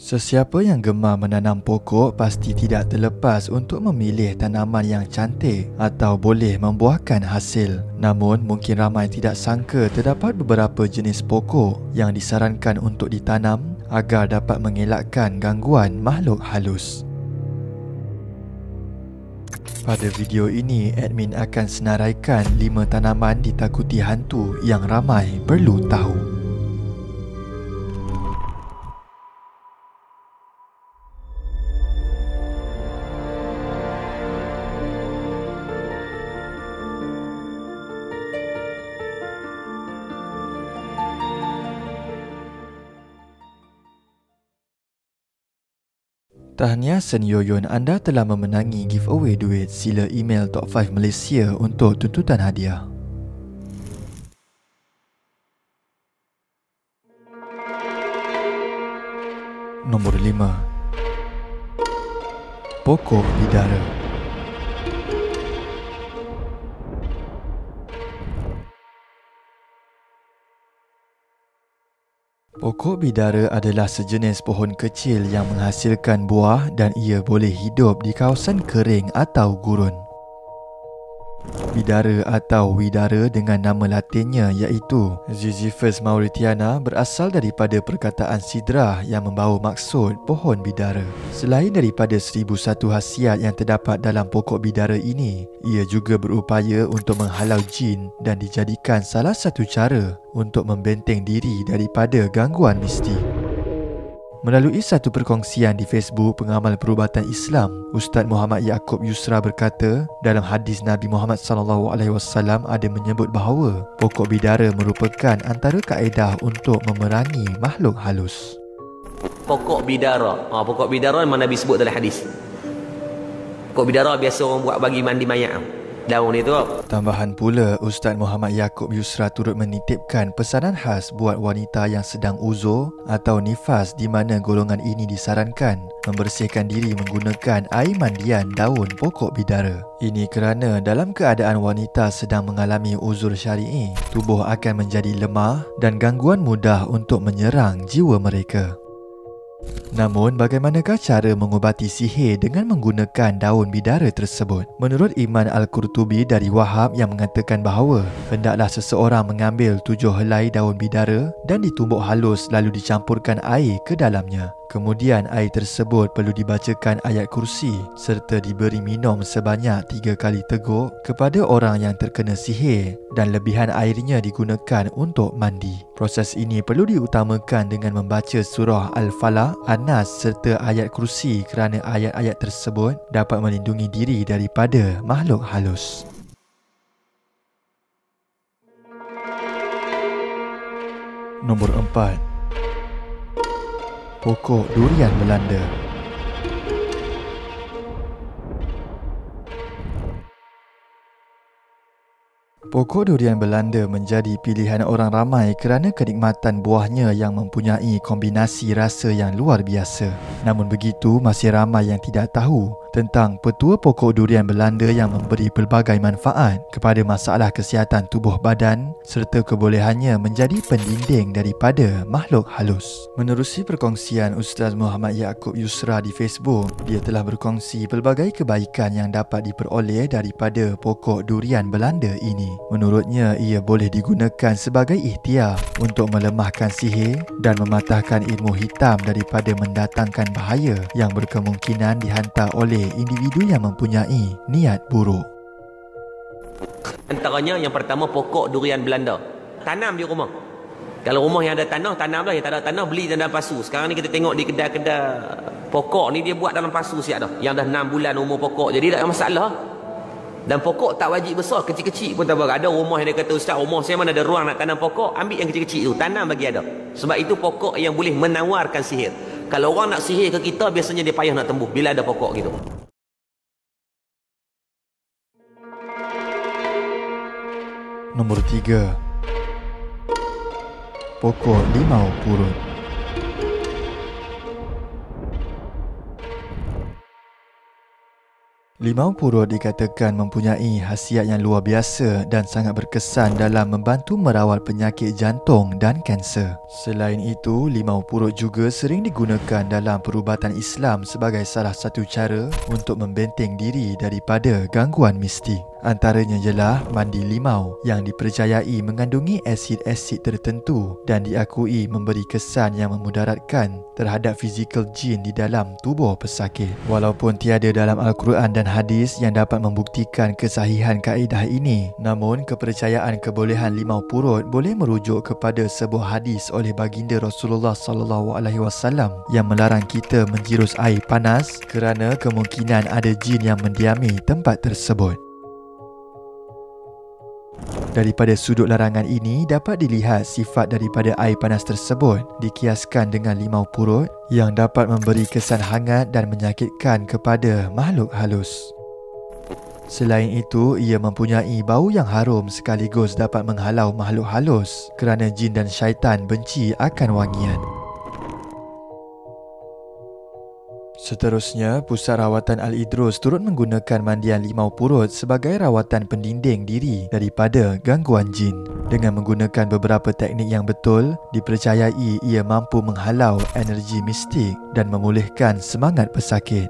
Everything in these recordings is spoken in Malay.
Sesiapa yang gemar menanam pokok pasti tidak terlepas untuk memilih tanaman yang cantik atau boleh membuahkan hasil. Namun, mungkin ramai tidak sangka terdapat beberapa jenis pokok yang disarankan untuk ditanam agar dapat mengelakkan gangguan makhluk halus. Pada video ini, admin akan senaraikan 5 tanaman ditakuti hantu yang ramai perlu tahu. Tahniah Sen Yoyon, anda telah memenangi giveaway duit. Sila email Top 5 Malaysia untuk tuntutan hadiah. Nombor 5. Pokok bidara. Pokok bidara adalah sejenis pohon kecil yang menghasilkan buah dan ia boleh hidup di kawasan kering atau gurun. Bidara atau widara dengan nama latinnya iaitu Ziziphus mauritiana berasal daripada perkataan sidrah yang membawa maksud pohon bidara. Selain daripada 1001 khasiat yang terdapat dalam pokok bidara ini, ia juga berupaya untuk menghalau jin dan dijadikan salah satu cara untuk membenteng diri daripada gangguan mistik. Melalui satu perkongsian di Facebook pengamal perubatan Islam, Ustaz Muhammad Yaakob Yusra berkata, dalam hadis Nabi Muhammad SAW ada menyebut bahawa pokok bidara merupakan antara kaedah untuk memerangi makhluk halus. Pokok bidara. Pokok bidara memang Nabi sebut dalam hadis. Pokok bidara biasa orang buat bagi mandi mayat. Daun itu. Tambahan pula, Ustaz Muhammad Yaakob Yusra turut menitipkan pesanan khas buat wanita yang sedang uzur atau nifas di mana golongan ini disarankan membersihkan diri menggunakan air mandian daun pokok bidara. Ini kerana dalam keadaan wanita sedang mengalami uzur syar'i, tubuh akan menjadi lemah dan gangguan mudah untuk menyerang jiwa mereka. Namun, bagaimanakah cara mengubati sihir dengan menggunakan daun bidara tersebut? Menurut Iman Al-Qurtubi dari Wahab yang mengatakan bahawa hendaklah seseorang mengambil 7 helai daun bidara dan ditumbuk halus lalu dicampurkan air ke dalamnya. Kemudian air tersebut perlu dibacakan ayat kursi serta diberi minum sebanyak 3 kali teguk kepada orang yang terkena sihir dan lebihan airnya digunakan untuk mandi. Proses ini perlu diutamakan dengan membaca surah Al-Falaq, An-Nas serta ayat kursi kerana ayat-ayat tersebut dapat melindungi diri daripada makhluk halus. Nombor 4. Pokok durian Belanda. Pokok durian Belanda menjadi pilihan orang ramai kerana kenikmatan buahnya yang mempunyai kombinasi rasa yang luar biasa. Namun begitu, masih ramai yang tidak tahu tentang petua pokok durian Belanda yang memberi pelbagai manfaat kepada masalah kesihatan tubuh badan serta kebolehannya menjadi pendinding daripada makhluk halus. Menerusi perkongsian Ustaz Muhammad Yaakob Yusra di Facebook, dia telah berkongsi pelbagai kebaikan yang dapat diperoleh daripada pokok durian Belanda ini. Menurutnya, ia boleh digunakan sebagai ikhtiar untuk melemahkan sihir dan mematahkan ilmu hitam daripada mendatangkan bahaya yang berkemungkinan dihantar oleh individu yang mempunyai niat buruk. Antaranya yang pertama pokok durian Belanda. Tanam di rumah. Kalau rumah yang ada tanah, tanamlah. Yang tak ada tanah, beli dalam pasu. Sekarang ni kita tengok di kedai-kedai pokok ni dia buat dalam pasu siap dah. Yang dah 6 bulan umur pokok. Jadi tak ada masalah. Dan pokok tak wajib besar, kecil-kecil pun tak apa. Ada rumah yang dia kata, Ustaz, rumah saya mana ada ruang nak tanam pokok, ambil yang kecil-kecil tu, tanam bagi ada. Sebab itu pokok yang boleh menawarkan sihir. Kalau orang nak sihir ke kita, biasanya dia payah nak tembus bila ada pokok gitu. Nombor 3. Pokok limau purut. Limau purut dikatakan mempunyai khasiat yang luar biasa dan sangat berkesan dalam membantu merawat penyakit jantung dan kanser. Selain itu, limau purut juga sering digunakan dalam perubatan Islam sebagai salah satu cara untuk membenteng diri daripada gangguan mistik. Antaranya ialah mandi limau yang dipercayai mengandungi asid-asid tertentu dan diakui memberi kesan yang memudaratkan terhadap fizikal jin di dalam tubuh pesakit. Walaupun tiada dalam Al-Quran dan hadis yang dapat membuktikan kesahihan kaedah ini, namun kepercayaan kebolehan limau purut boleh merujuk kepada sebuah hadis oleh baginda Rasulullah SAW yang melarang kita menjirus air panas kerana kemungkinan ada jin yang mendiami tempat tersebut. Daripada sudut larangan ini, dapat dilihat sifat daripada air panas tersebut dikiaskan dengan limau purut yang dapat memberi kesan hangat dan menyakitkan kepada makhluk halus. Selain itu, ia mempunyai bau yang harum sekaligus dapat menghalau makhluk halus kerana jin dan syaitan benci akan wangian. Seterusnya, Pusat Rawatan Al-Idrus turut menggunakan mandian limau purut sebagai rawatan pendinding diri daripada gangguan jin. Dengan menggunakan beberapa teknik yang betul, dipercayai ia mampu menghalau energi mistik dan memulihkan semangat pesakit.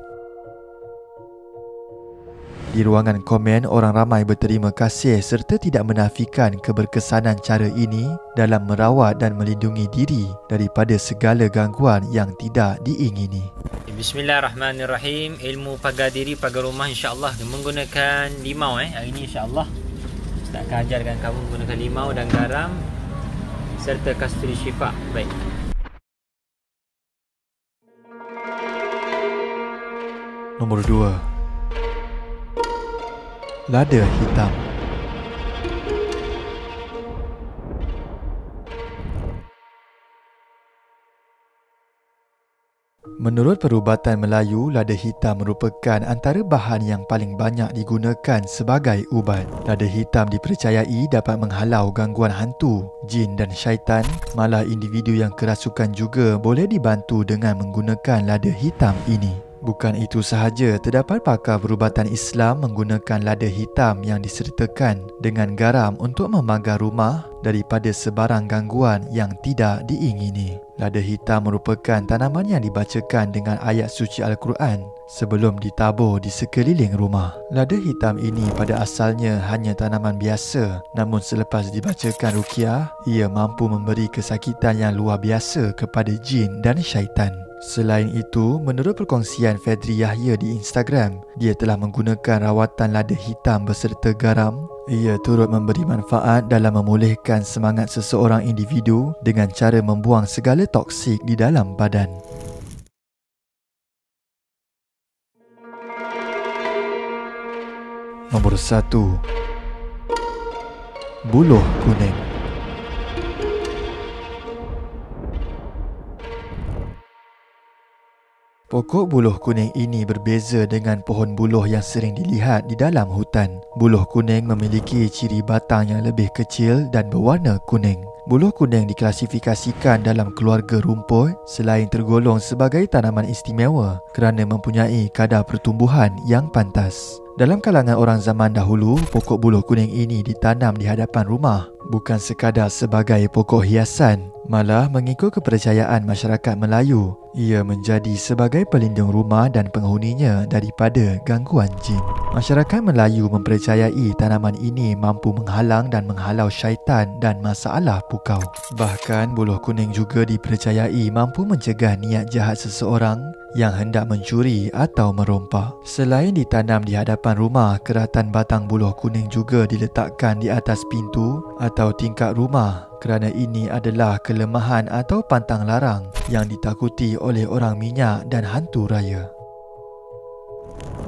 Di ruangan komen, orang ramai berterima kasih serta tidak menafikan keberkesanan cara ini dalam merawat dan melindungi diri daripada segala gangguan yang tidak diingini. Bismillahirrahmanirrahim. Ilmu pagar diri, pagar rumah insya-Allah menggunakan limau. Hari ini insya-Allah Ustaz akan ajarkan kamu menggunakan limau dan garam serta kasturi syifa. Baik. Nombor 2. Lada hitam. Menurut perubatan Melayu, lada hitam merupakan antara bahan yang paling banyak digunakan sebagai ubat. Lada hitam dipercayai dapat menghalau gangguan hantu, jin dan syaitan. Malah individu yang kerasukan juga boleh dibantu dengan menggunakan lada hitam ini. Bukan itu sahaja, terdapat pakar perubatan Islam menggunakan lada hitam yang disertakan dengan garam untuk memagar rumah daripada sebarang gangguan yang tidak diingini. Lada hitam merupakan tanaman yang dibacakan dengan ayat suci Al-Quran sebelum ditabur di sekeliling rumah. Lada hitam ini pada asalnya hanya tanaman biasa, namun selepas dibacakan ruqyah, ia mampu memberi kesakitan yang luar biasa kepada jin dan syaitan. Selain itu, menurut perkongsian Fedri Yahya di Instagram, dia telah menggunakan rawatan lada hitam beserta garam. Ia turut memberi manfaat dalam memulihkan semangat seseorang individu dengan cara membuang segala toksik di dalam badan. Nombor 1. Buluh kuning. Pokok buluh kuning ini berbeza dengan pohon buluh yang sering dilihat di dalam hutan. Buluh kuning memiliki ciri batang yang lebih kecil dan berwarna kuning. Buluh kuning diklasifikasikan dalam keluarga rumput selain tergolong sebagai tanaman istimewa kerana mempunyai kadar pertumbuhan yang pantas. Dalam kalangan orang zaman dahulu, pokok buluh kuning ini ditanam di hadapan rumah, bukan sekadar sebagai pokok hiasan. Malah mengikut kepercayaan masyarakat Melayu, ia menjadi sebagai pelindung rumah dan penghuninya daripada gangguan jin. Masyarakat Melayu mempercayai tanaman ini mampu menghalang dan menghalau syaitan dan masalah pukau. Bahkan buluh kuning juga dipercayai mampu mencegah niat jahat seseorang yang hendak mencuri atau merompak. Selain ditanam di hadapan rumah, keratan batang buluh kuning juga diletakkan di atas pintu atau tingkap rumah kerana ini adalah kelemahan atau pantang larang yang ditakuti oleh orang minyak dan hantu raya.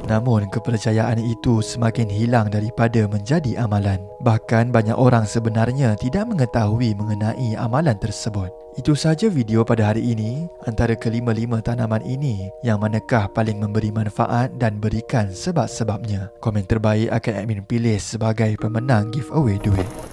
Namun, kepercayaan itu semakin hilang daripada menjadi amalan. Bahkan banyak orang sebenarnya tidak mengetahui mengenai amalan tersebut. Itu sahaja video pada hari ini. Antara kelima-lima tanaman ini, yang manakah paling memberi manfaat dan berikan sebab-sebabnya? Komen terbaik akan admin pilih sebagai pemenang giveaway duit.